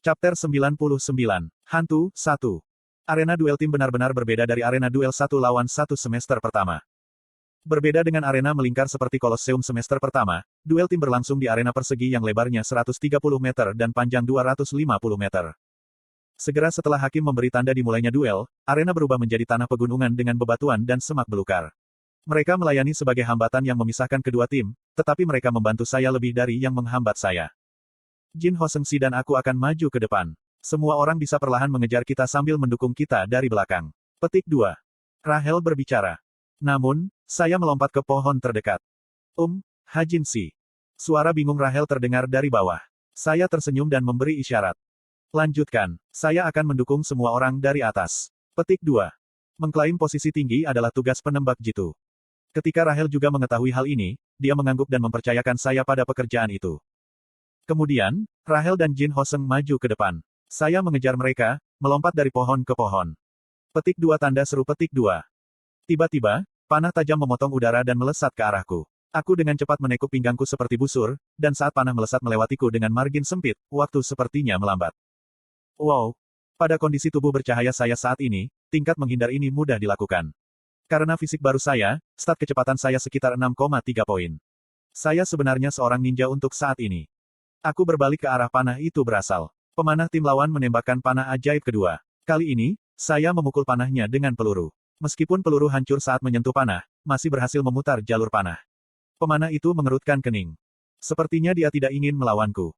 Chapter 99. Hantu, 1. Arena duel tim benar-benar berbeda dari arena duel 1 lawan 1 semester pertama. Berbeda dengan arena melingkar seperti Kolosseum semester pertama, duel tim berlangsung di arena persegi yang lebarnya 130 meter dan panjang 250 meter. Segera setelah hakim memberi tanda dimulainya duel, arena berubah menjadi tanah pegunungan dengan bebatuan dan semak belukar. Mereka melayani sebagai hambatan yang memisahkan kedua tim, tetapi mereka membantu saya lebih dari yang menghambat saya. Jin Hosengsi dan aku akan maju ke depan. Semua orang bisa perlahan mengejar kita sambil mendukung kita dari belakang. Petik 2. Rahel berbicara. Namun, saya melompat ke pohon terdekat. Hajinsi. Suara bingung Rahel terdengar dari bawah. Saya tersenyum dan memberi isyarat. Lanjutkan. Saya akan mendukung semua orang dari atas. Petik 2. Mengklaim posisi tinggi adalah tugas penembak jitu. Ketika Rahel juga mengetahui hal ini, dia mengangguk dan mempercayakan saya pada pekerjaan itu. Kemudian, Rahel dan Jin Hoseng maju ke depan. Saya mengejar mereka, melompat dari pohon ke pohon. Petik 2 tanda seru petik 2. Tiba-tiba, panah tajam memotong udara dan melesat ke arahku. Aku dengan cepat menekuk pinggangku seperti busur, dan saat panah melesat melewatiku dengan margin sempit, waktu sepertinya melambat. Wow! Pada kondisi tubuh bercahaya saya saat ini, tingkat menghindar ini mudah dilakukan. Karena fisik baru saya, stat kecepatan saya sekitar 6,3 poin. Saya sebenarnya seorang ninja untuk saat ini. Aku berbalik ke arah panah itu berasal. Pemanah tim lawan menembakkan panah ajaib kedua. Kali ini, saya memukul panahnya dengan peluru. Meskipun peluru hancur saat menyentuh panah, masih berhasil memutar jalur panah. Pemanah itu mengerutkan kening. Sepertinya dia tidak ingin melawanku.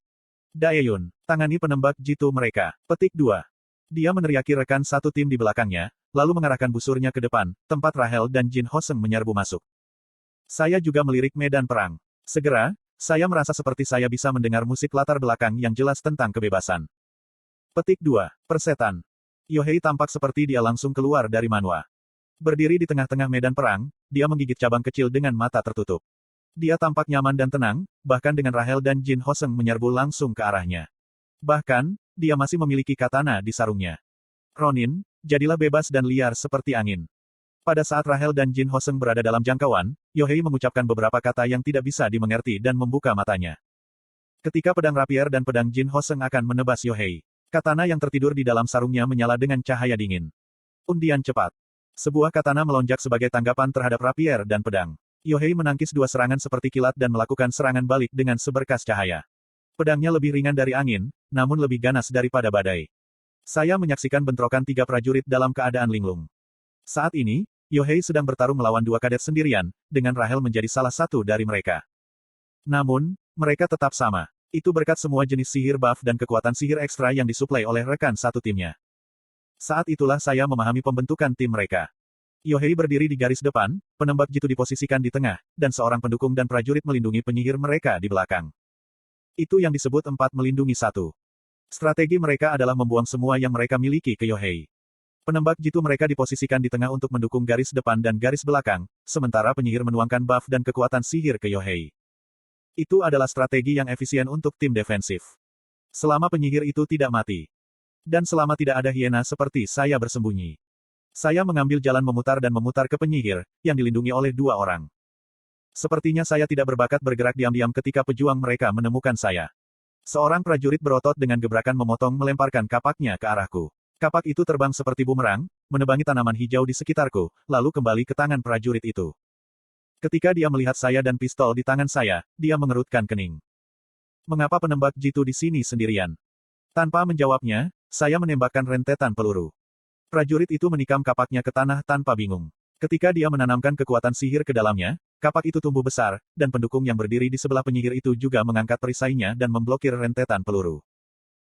Daeyun, tangani penembak jitu mereka. Petik 2. Dia meneriaki rekan satu tim di belakangnya, lalu mengarahkan busurnya ke depan, tempat Rahel dan Jin Hoseng menyerbu masuk. Saya juga melirik medan perang. Segera, saya merasa seperti saya bisa mendengar musik latar belakang yang jelas tentang kebebasan. Petik 2. Persetan. Yohei tampak seperti dia langsung keluar dari manhwa. Berdiri di tengah-tengah medan perang, dia menggigit cabang kecil dengan mata tertutup. Dia tampak nyaman dan tenang, bahkan dengan Rahel dan Jin Hoseng menyerbu langsung ke arahnya. Bahkan, dia masih memiliki katana di sarungnya. Ronin, jadilah bebas dan liar seperti angin. Pada saat Rahel dan Jin Hoseng berada dalam jangkauan, Yohei mengucapkan beberapa kata yang tidak bisa dimengerti dan membuka matanya. Ketika pedang rapier dan pedang Jin Hoseng akan menebas Yohei, katana yang tertidur di dalam sarungnya menyala dengan cahaya dingin. Undian cepat. Sebuah katana melonjak sebagai tanggapan terhadap rapier dan pedang. Yohei menangkis dua serangan seperti kilat dan melakukan serangan balik dengan seberkas cahaya. Pedangnya lebih ringan dari angin, namun lebih ganas daripada badai. Saya menyaksikan bentrokan tiga prajurit dalam keadaan linglung. Saat ini, Yohei sedang bertarung melawan dua kadet sendirian, dengan Rahel menjadi salah satu dari mereka. Namun, mereka tetap sama. Itu berkat semua jenis sihir buff dan kekuatan sihir ekstra yang disuplai oleh rekan satu timnya. Saat itulah saya memahami pembentukan tim mereka. Yohei berdiri di garis depan, penembak jitu diposisikan di tengah, dan seorang pendukung dan prajurit melindungi penyihir mereka di belakang. Itu yang disebut 4 melindungi 1. Strategi mereka adalah membuang semua yang mereka miliki ke Yohei. Penembak jitu mereka diposisikan di tengah untuk mendukung garis depan dan garis belakang, sementara penyihir menuangkan buff dan kekuatan sihir ke Yohei. Itu adalah strategi yang efisien untuk tim defensif. Selama penyihir itu tidak mati. Dan selama tidak ada hiena seperti saya bersembunyi. Saya mengambil jalan memutar dan memutar ke penyihir, yang dilindungi oleh dua orang. Sepertinya saya tidak berbakat bergerak diam-diam ketika pejuang mereka menemukan saya. Seorang prajurit berotot dengan gebrakan memotong melemparkan kapaknya ke arahku. Kapak itu terbang seperti bumerang, menebangi tanaman hijau di sekitarku, lalu kembali ke tangan prajurit itu. Ketika dia melihat saya dan pistol di tangan saya, dia mengerutkan kening. Mengapa penembak jitu di sini sendirian? Tanpa menjawabnya, saya menembakkan rentetan peluru. Prajurit itu menikam kapaknya ke tanah tanpa bingung. Ketika dia menanamkan kekuatan sihir ke dalamnya, kapak itu tumbuh besar, dan pendukung yang berdiri di sebelah penyihir itu juga mengangkat perisainya dan memblokir rentetan peluru.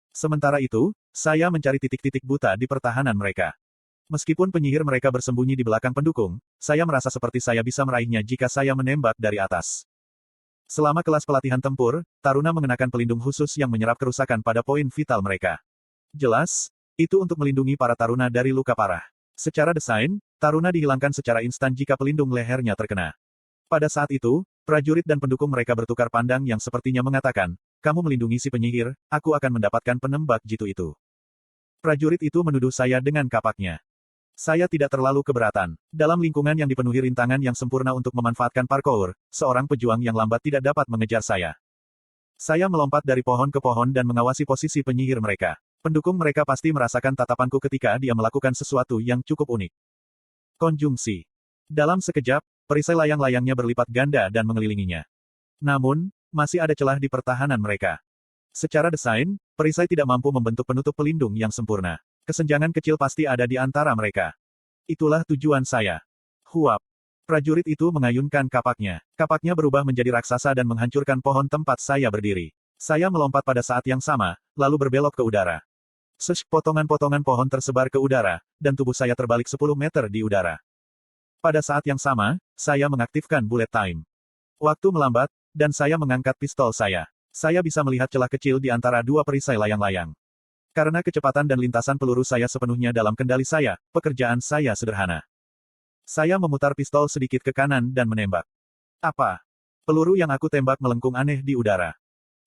Sementara itu, saya mencari titik-titik buta di pertahanan mereka. Meskipun penyihir mereka bersembunyi di belakang pendukung, saya merasa seperti saya bisa meraihnya jika saya menembak dari atas. Selama kelas pelatihan tempur, Taruna mengenakan pelindung khusus yang menyerap kerusakan pada poin vital mereka. Jelas, itu untuk melindungi para Taruna dari luka parah. Secara desain, Taruna dihilangkan secara instan jika pelindung lehernya terkena. Pada saat itu, prajurit dan pendukung mereka bertukar pandang yang sepertinya mengatakan, kamu melindungi si penyihir, aku akan mendapatkan penembak jitu itu. Prajurit itu menuduh saya dengan kapaknya. Saya tidak terlalu keberatan. Dalam lingkungan yang dipenuhi rintangan yang sempurna untuk memanfaatkan parkour, seorang pejuang yang lambat tidak dapat mengejar saya. Saya melompat dari pohon ke pohon dan mengawasi posisi penyihir mereka. Pendukung mereka pasti merasakan tatapanku ketika dia melakukan sesuatu yang cukup unik. Konjungsi. Dalam sekejap, perisai layang-layangnya berlipat ganda dan mengelilinginya. Namun, masih ada celah di pertahanan mereka. Secara desain, perisai tidak mampu membentuk penutup pelindung yang sempurna. Kesenjangan kecil pasti ada di antara mereka. Itulah tujuan saya. Huap. Prajurit itu mengayunkan kapaknya. Kapaknya berubah menjadi raksasa dan menghancurkan pohon tempat saya berdiri. Saya melompat pada saat yang sama, lalu berbelok ke udara. Potongan-potongan pohon tersebar ke udara, dan tubuh saya terbalik 10 meter di udara. Pada saat yang sama, saya mengaktifkan bullet time. Waktu melambat, dan saya mengangkat pistol saya. Saya bisa melihat celah kecil di antara dua perisai layang-layang. Karena kecepatan dan lintasan peluru saya sepenuhnya dalam kendali saya, pekerjaan saya sederhana. Saya memutar pistol sedikit ke kanan dan menembak. Apa? Peluru yang aku tembak melengkung aneh di udara.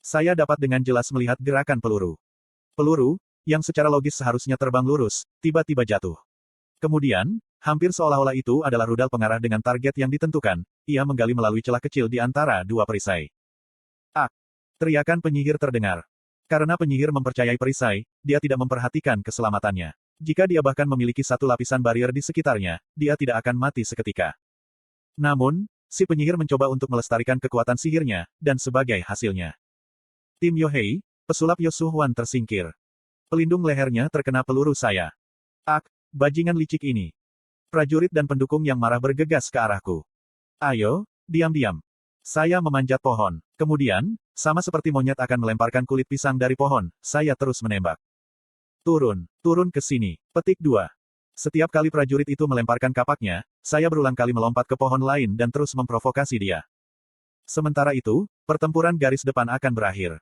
Saya dapat dengan jelas melihat gerakan peluru. Peluru, yang secara logis seharusnya terbang lurus, tiba-tiba jatuh. Kemudian, hampir seolah-olah itu adalah rudal pengarah dengan target yang ditentukan, ia menggali melalui celah kecil di antara dua perisai. Ak! Teriakan penyihir terdengar. Karena penyihir mempercayai perisai, dia tidak memperhatikan keselamatannya. Jika dia bahkan memiliki satu lapisan barrier di sekitarnya, dia tidak akan mati seketika. Namun, si penyihir mencoba untuk melestarikan kekuatan sihirnya, dan sebagai hasilnya, tim Yohei, pesulap Yosuhwan tersingkir. Pelindung lehernya terkena peluru saya. Ak, bajingan licik ini. Prajurit dan pendukung yang marah bergegas ke arahku. Ayo, diam-diam. Saya memanjat pohon. Kemudian, sama seperti monyet akan melemparkan kulit pisang dari pohon, saya terus menembak. Turun ke sini. Petik 2. Setiap kali prajurit itu melemparkan kapaknya, saya berulang kali melompat ke pohon lain dan terus memprovokasi dia. Sementara itu, pertempuran garis depan akan berakhir.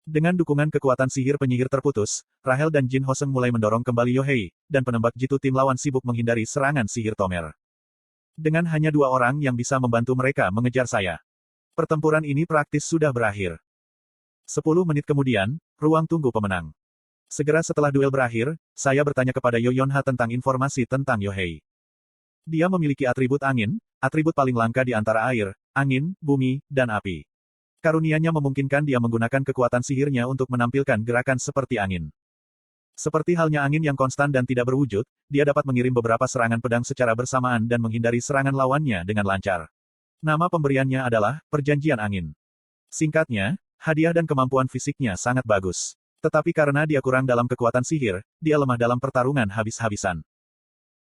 Dengan dukungan kekuatan sihir penyihir terputus, Rahel dan Jin Hoseng mulai mendorong kembali Yohei, dan penembak jitu tim lawan sibuk menghindari serangan sihir Tomer. Dengan hanya 2 orang yang bisa membantu mereka mengejar saya. Pertempuran ini praktis sudah berakhir. 10 menit kemudian, ruang tunggu pemenang. Segera setelah duel berakhir, saya bertanya kepada Yo Yonha tentang informasi tentang Yohei. Dia memiliki atribut angin, atribut paling langka di antara air, angin, bumi, dan api. Karunia-nya memungkinkan dia menggunakan kekuatan sihirnya untuk menampilkan gerakan seperti angin. Seperti halnya angin yang konstan dan tidak berwujud, dia dapat mengirim beberapa serangan pedang secara bersamaan dan menghindari serangan lawannya dengan lancar. Nama pemberiannya adalah Perjanjian Angin. Singkatnya, hadiah dan kemampuan fisiknya sangat bagus. Tetapi karena dia kurang dalam kekuatan sihir, dia lemah dalam pertarungan habis-habisan.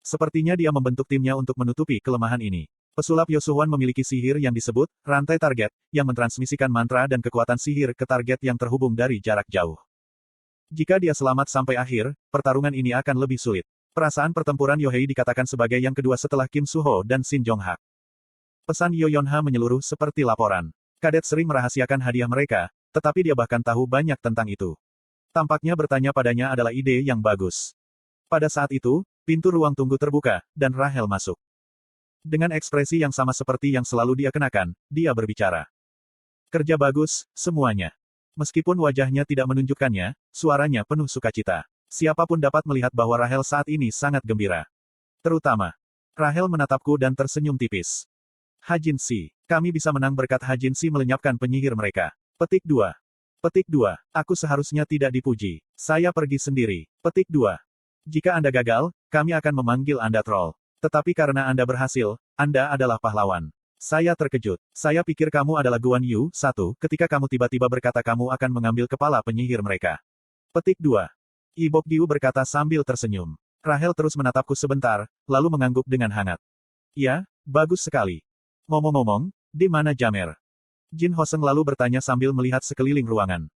Sepertinya dia membentuk timnya untuk menutupi kelemahan ini. Pesulap Yosuhwan memiliki sihir yang disebut rantai target, yang mentransmisikan mantra dan kekuatan sihir ke target yang terhubung dari jarak jauh. Jika dia selamat sampai akhir, pertarungan ini akan lebih sulit. Perasaan pertempuran Yohei dikatakan sebagai yang kedua setelah Kim Suho dan Shin Jong-hak. Pesan Yo Yonha menyeluruh seperti laporan. Kadet sering merahasiakan hadiah mereka, tetapi dia bahkan tahu banyak tentang itu. Tampaknya bertanya padanya adalah ide yang bagus. Pada saat itu, pintu ruang tunggu terbuka, dan Rahel masuk. Dengan ekspresi yang sama seperti yang selalu dia kenakan, dia berbicara. Kerja bagus, semuanya. Meskipun wajahnya tidak menunjukkannya, suaranya penuh sukacita. Siapapun dapat melihat bahwa Rahel saat ini sangat gembira. Terutama, Rahel menatapku dan tersenyum tipis. Hajinsi, kami bisa menang berkat Hajinsi melenyapkan penyihir mereka. Petik 2. Petik 2. Aku seharusnya tidak dipuji. Saya pergi sendiri. Petik 2. Jika Anda gagal, kami akan memanggil Anda troll. Tetapi karena Anda berhasil, Anda adalah pahlawan. Saya terkejut. Saya pikir kamu adalah Guan Yu, 1, ketika kamu tiba-tiba berkata kamu akan mengambil kepala penyihir mereka. Petik 2. Ibok Giu berkata sambil tersenyum. Rahel terus menatapku sebentar, lalu mengangguk dengan hangat. Ya, bagus sekali. Ngomong-ngomong, di mana Jamer? Jin Hoseng lalu bertanya sambil melihat sekeliling ruangan.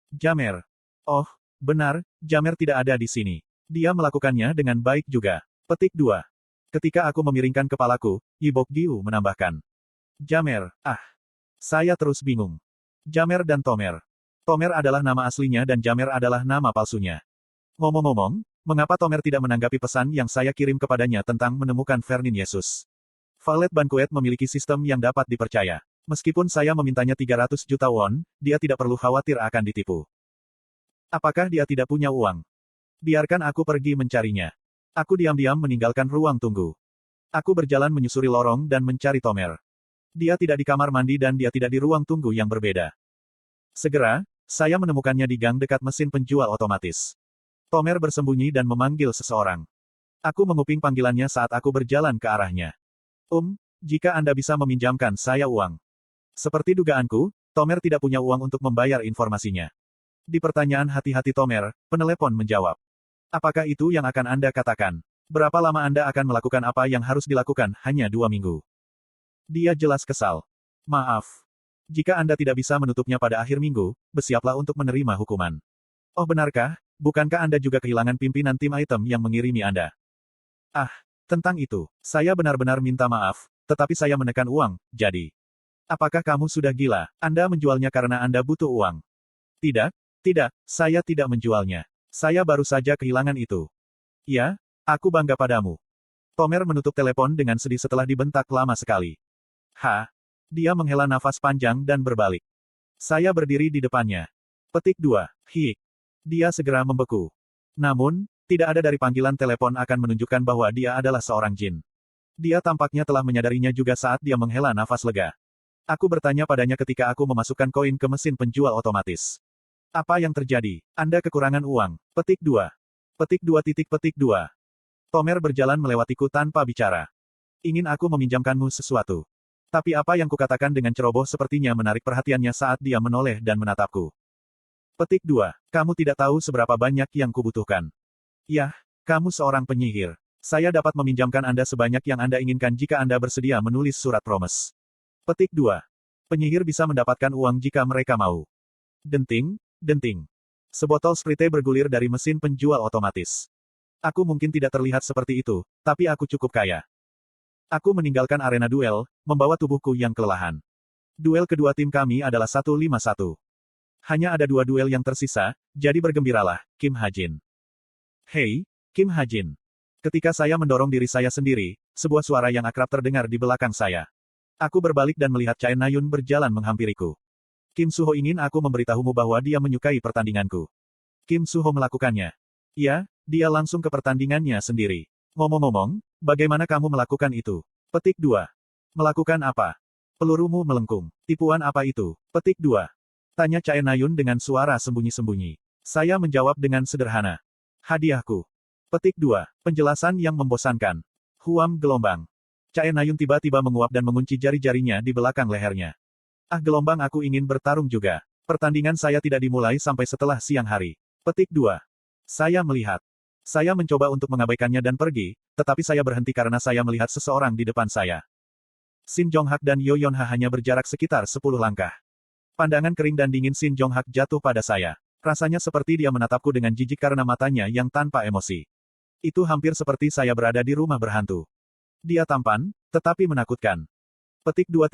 Jamer. Oh, benar, Jamer tidak ada di sini. Dia melakukannya dengan baik juga. Petik 2. Ketika aku memiringkan kepalaku, Ibok Giu menambahkan. Jamer, saya terus bingung. Jamer dan Tomer. Tomer adalah nama aslinya dan Jamer adalah nama palsunya. Ngomong-ngomong, mengapa Tomer tidak menanggapi pesan yang saya kirim kepadanya tentang menemukan Fernin Yesus? Valet Banquet memiliki sistem yang dapat dipercaya. Meskipun saya memintanya 300 juta won, dia tidak perlu khawatir akan ditipu. Apakah dia tidak punya uang? Biarkan aku pergi mencarinya. Aku diam-diam meninggalkan ruang tunggu. Aku berjalan menyusuri lorong dan mencari Tomer. Dia tidak di kamar mandi dan dia tidak di ruang tunggu yang berbeda. Segera, saya menemukannya di gang dekat mesin penjual otomatis. Tomer bersembunyi dan memanggil seseorang. Aku menguping panggilannya saat aku berjalan ke arahnya. Jika Anda bisa meminjamkan saya uang. Seperti dugaanku, Tomer tidak punya uang untuk membayar informasinya. Di pertanyaan hati-hati Tomer, penelepon menjawab. Apakah itu yang akan Anda katakan? Berapa lama Anda akan melakukan apa yang harus dilakukan? Hanya 2 minggu. Dia jelas kesal. Maaf. Jika Anda tidak bisa menutupnya pada akhir minggu, bersiaplah untuk menerima hukuman. Oh benarkah? Bukankah Anda juga kehilangan pimpinan tim item yang mengirimi Anda? Tentang itu, saya benar-benar minta maaf, tetapi saya menekan uang, jadi. Apakah kamu sudah gila? Anda menjualnya karena Anda butuh uang. Tidak, saya tidak menjualnya. Saya baru saja kehilangan itu. Ya, aku bangga padamu. Tomer menutup telepon dengan sedih setelah dibentak lama sekali. Dia menghela nafas panjang dan berbalik. Saya berdiri di depannya. Petik 2. Dia segera membeku. Namun, tidak ada dari panggilan telepon akan menunjukkan bahwa dia adalah seorang jin. Dia tampaknya telah menyadarinya juga saat dia menghela nafas lega. Aku bertanya padanya ketika aku memasukkan koin ke mesin penjual otomatis. Apa yang terjadi? Anda kekurangan uang. Petik 2. Petik 2. Tomer berjalan melewatiku tanpa bicara. Ingin aku meminjamkanmu sesuatu. Tapi apa yang kukatakan dengan ceroboh sepertinya menarik perhatiannya saat dia menoleh dan menatapku. Petik 2. Kamu tidak tahu seberapa banyak yang kubutuhkan. Yah, kamu seorang penyihir. Saya dapat meminjamkan Anda sebanyak yang Anda inginkan jika Anda bersedia menulis surat promes. Petik 2. Penyihir bisa mendapatkan uang jika mereka mau. Denting. Sebotol sprite bergulir dari mesin penjual otomatis. Aku mungkin tidak terlihat seperti itu, tapi aku cukup kaya. Aku meninggalkan arena duel, membawa tubuhku yang kelelahan. Duel kedua tim kami adalah 151. Hanya ada 2 duel yang tersisa, jadi bergembiralah, Kim Ha-jin. Hei, Kim Ha-jin. Ketika saya mendorong diri saya sendiri, sebuah suara yang akrab terdengar di belakang saya. Aku berbalik dan melihat Chae Na-yun berjalan menghampiriku. Kim Suho ingin aku memberitahumu bahwa dia menyukai pertandinganku. Kim Suho melakukannya. Ya, dia langsung ke pertandingannya sendiri. Ngomong-ngomong, bagaimana kamu melakukan itu? Petik 2. Melakukan apa? Pelurumu melengkung. Tipuan apa itu? Petik 2. Tanya Chae Na-yun dengan suara sembunyi-sembunyi. Saya menjawab dengan sederhana. Hadiahku. Petik 2. Penjelasan yang membosankan. Huam gelombang. Chae Na-yun tiba-tiba menguap dan mengunci jari-jarinya di belakang lehernya. Gelombang aku ingin bertarung juga. Pertandingan saya tidak dimulai sampai setelah siang hari. Petik 2. Saya melihat. Saya mencoba untuk mengabaikannya dan pergi, tetapi saya berhenti karena saya melihat seseorang di depan saya. Shin Jong-hak dan Yo Yeon-ha hanya berjarak sekitar 10 langkah. Pandangan kering dan dingin Shin Jong-hak jatuh pada saya. Rasanya seperti dia menatapku dengan jijik karena matanya yang tanpa emosi. Itu hampir seperti saya berada di rumah berhantu. Dia tampan, tetapi menakutkan. Petik 2.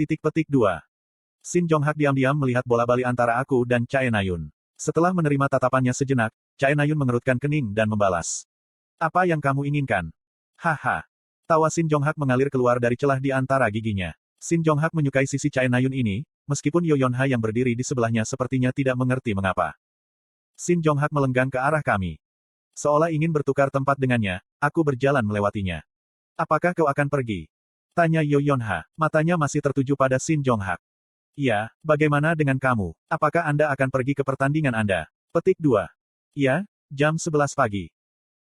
Shin Jong-hak diam-diam melihat bola bali antara aku dan Chae Na-yun. Setelah menerima tatapannya sejenak, Chae Na-yun mengerutkan kening dan membalas. Apa yang kamu inginkan? Haha. Tawa Shin Jong-hak mengalir keluar dari celah di antara giginya. Shin Jong-hak menyukai sisi Chae Na-yun ini, meskipun Yo Yeon-ha yang berdiri di sebelahnya sepertinya tidak mengerti mengapa. Shin Jong-hak melenggang ke arah kami. Seolah ingin bertukar tempat dengannya, aku berjalan melewatinya. Apakah kau akan pergi? Tanya Yo Yeon-ha, matanya masih tertuju pada Shin Jong-hak. Ya, bagaimana dengan kamu? Apakah Anda akan pergi ke pertandingan Anda? Petik 2. Ya, jam 11 pagi.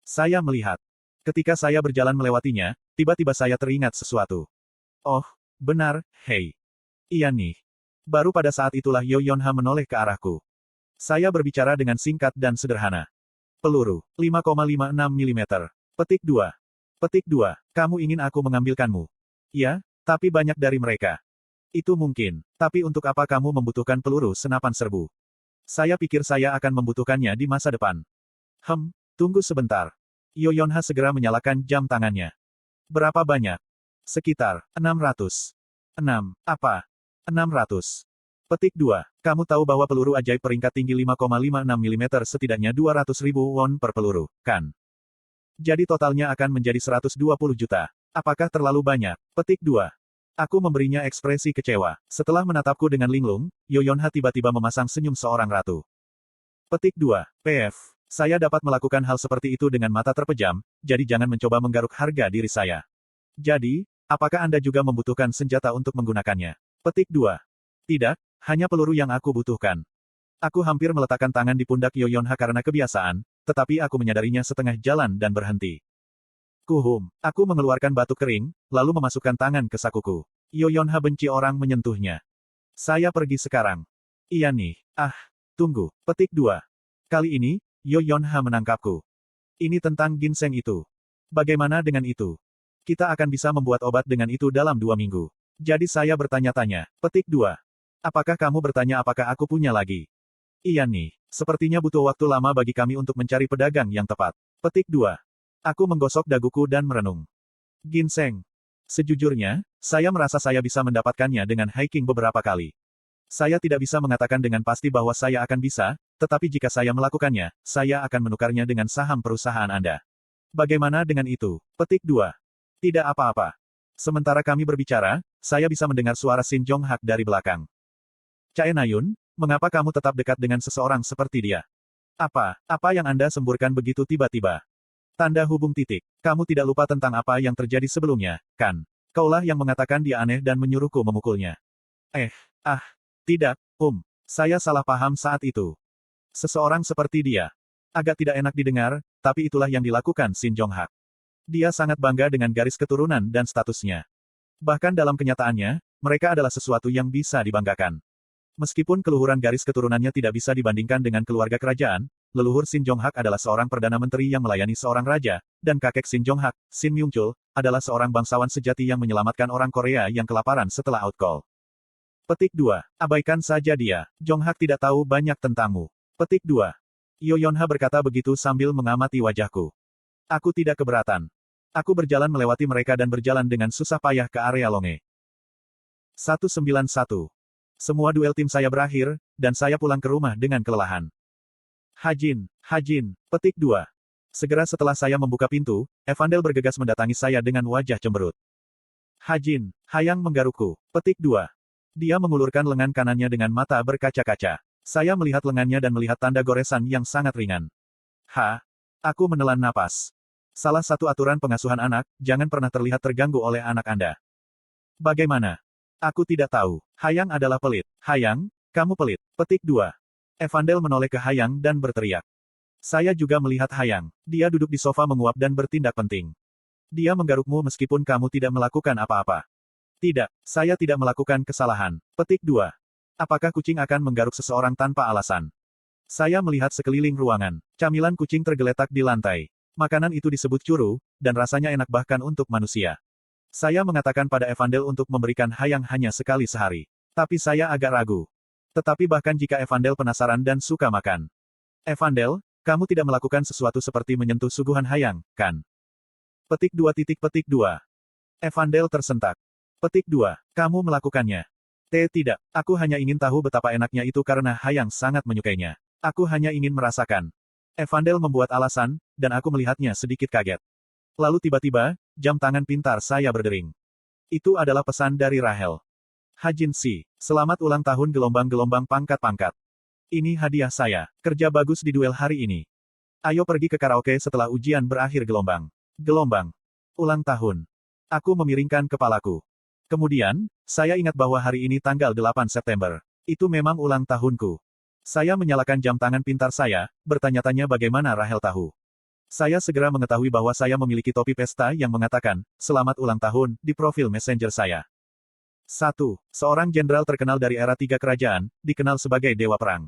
Saya melihat. Ketika saya berjalan melewatinya, tiba-tiba saya teringat sesuatu. Oh, benar, hei. Iya nih. Baru pada saat itulah Yo Yeon-ha menoleh ke arahku. Saya berbicara dengan singkat dan sederhana. Peluru, 5,56 mm. Petik 2. Kamu ingin aku mengambilkanmu? Ya, tapi banyak dari mereka. Itu mungkin. Tapi untuk apa kamu membutuhkan peluru senapan serbu? Saya pikir saya akan membutuhkannya di masa depan. Tunggu sebentar. Yo Yeon-ha segera menyalakan jam tangannya. Berapa banyak? Sekitar 600. 6. Apa? 600. Petik 2. Kamu tahu bahwa peluru ajaib peringkat tinggi 5,56 mm setidaknya 200.000 won per peluru, kan? Jadi totalnya akan menjadi 120 juta. Apakah terlalu banyak? Petik 2. Aku memberinya ekspresi kecewa. Setelah menatapku dengan linglung, Yo Yeon-ha tiba-tiba memasang senyum seorang ratu. Petik 2. PF. Saya dapat melakukan hal seperti itu dengan mata terpejam, jadi jangan mencoba menggaruk harga diri saya. Jadi, apakah Anda juga membutuhkan senjata untuk menggunakannya? Petik 2. Tidak, hanya peluru yang aku butuhkan. Aku hampir meletakkan tangan di pundak Yoyonha karena kebiasaan, tetapi aku menyadarinya setengah jalan dan berhenti. Kuhum, aku mengeluarkan batuk kering, lalu memasukkan tangan ke sakuku. Yoyonha benci orang menyentuhnya. Saya pergi sekarang. Iya nih, tunggu, petik 2. Kali ini, Yoyonha menangkapku. Ini tentang ginseng itu. Bagaimana dengan itu? Kita akan bisa membuat obat dengan itu dalam 2 minggu. Jadi saya bertanya-tanya, petik 2. Apakah kamu bertanya apakah aku punya lagi? Iya nih, sepertinya butuh waktu lama bagi kami untuk mencari pedagang yang tepat. Petik 2. Aku menggosok daguku dan merenung. Ginseng. Sejujurnya, saya merasa saya bisa mendapatkannya dengan hiking beberapa kali. Saya tidak bisa mengatakan dengan pasti bahwa saya akan bisa, tetapi jika saya melakukannya, saya akan menukarnya dengan saham perusahaan Anda. Bagaimana dengan itu? Petik 2. Tidak apa-apa. Sementara kami berbicara, saya bisa mendengar suara Shin Jong-hak dari belakang. Chae Nayun, mengapa kamu tetap dekat dengan seseorang seperti dia? Apa yang Anda semburkan begitu tiba-tiba? Tanda hubung titik. Kamu tidak lupa tentang apa yang terjadi sebelumnya, kan? Kaulah yang mengatakan dia aneh dan menyuruhku memukulnya. Tidak, saya salah paham saat itu. Seseorang seperti dia. Agak tidak enak didengar, tapi itulah yang dilakukan Shin Jong-hak. Dia sangat bangga dengan garis keturunan dan statusnya. Bahkan dalam kenyataannya, mereka adalah sesuatu yang bisa dibanggakan. Meskipun keluhuran garis keturunannya tidak bisa dibandingkan dengan keluarga kerajaan, leluhur Shin Jong-hak adalah seorang perdana menteri yang melayani seorang raja, dan kakek Shin Jong-hak, Shin Myung-chul, adalah seorang bangsawan sejati yang menyelamatkan orang Korea yang kelaparan setelah outcall. Petik 2. Abaikan saja dia. Jong-hak tidak tahu banyak tentangmu. Petik 2. Yoyonha berkata begitu sambil mengamati wajahku. Aku tidak keberatan. Aku berjalan melewati mereka dan berjalan dengan susah payah ke area Longe. 191. Semua duel tim saya berakhir, dan saya pulang ke rumah dengan kelelahan. Hajin, petik 2. Segera setelah saya membuka pintu, Evandel bergegas mendatangi saya dengan wajah cemberut. Hajin, Hayang menggarukku. Petik 2. Dia mengulurkan lengan kanannya dengan mata berkaca-kaca. Saya melihat lengannya dan melihat tanda goresan yang sangat ringan. Aku menelan napas. Salah satu aturan pengasuhan anak, jangan pernah terlihat terganggu oleh anak Anda. Bagaimana? Aku tidak tahu. Hayang adalah pelit. Hayang, kamu pelit. Petik 2. Evandel menoleh ke Hayang dan berteriak. Saya juga melihat Hayang. Dia duduk di sofa menguap dan bertindak penting. Dia menggarukmu meskipun kamu tidak melakukan apa-apa. Tidak, saya tidak melakukan kesalahan. Petik 2. Apakah kucing akan menggaruk seseorang tanpa alasan? Saya melihat sekeliling ruangan. Camilan kucing tergeletak di lantai. Makanan itu disebut curu, dan rasanya enak bahkan untuk manusia. Saya mengatakan pada Evandel untuk memberikan Hayang hanya sekali sehari. Tapi saya agak ragu. Tetapi bahkan jika Evandel penasaran dan suka makan. Evandel, kamu tidak melakukan sesuatu seperti menyentuh suguhan Hayang, kan? Petik 2. Evandel tersentak. Petik 2. Kamu melakukannya. Tidak, aku hanya ingin tahu betapa enaknya itu karena Hayang sangat menyukainya. Aku hanya ingin merasakan. Evandel membuat alasan, dan aku melihatnya sedikit kaget. Lalu tiba-tiba, jam tangan pintar saya berdering. Itu adalah pesan dari Rahel. Hajin Si, selamat ulang tahun gelombang-gelombang pangkat-pangkat. Ini hadiah saya, kerja bagus di duel hari ini. Ayo pergi ke karaoke setelah ujian berakhir gelombang. Gelombang. Ulang tahun. Aku memiringkan kepalaku. Kemudian, saya ingat bahwa hari ini tanggal 8 September. Itu memang ulang tahunku. Saya menyalakan jam tangan pintar saya, bertanya-tanya bagaimana Rahel tahu. Saya segera mengetahui bahwa saya memiliki topi pesta yang mengatakan, "Selamat ulang tahun," di profil Messenger saya. 1. Seorang jenderal terkenal dari era 3 kerajaan, dikenal sebagai Dewa Perang.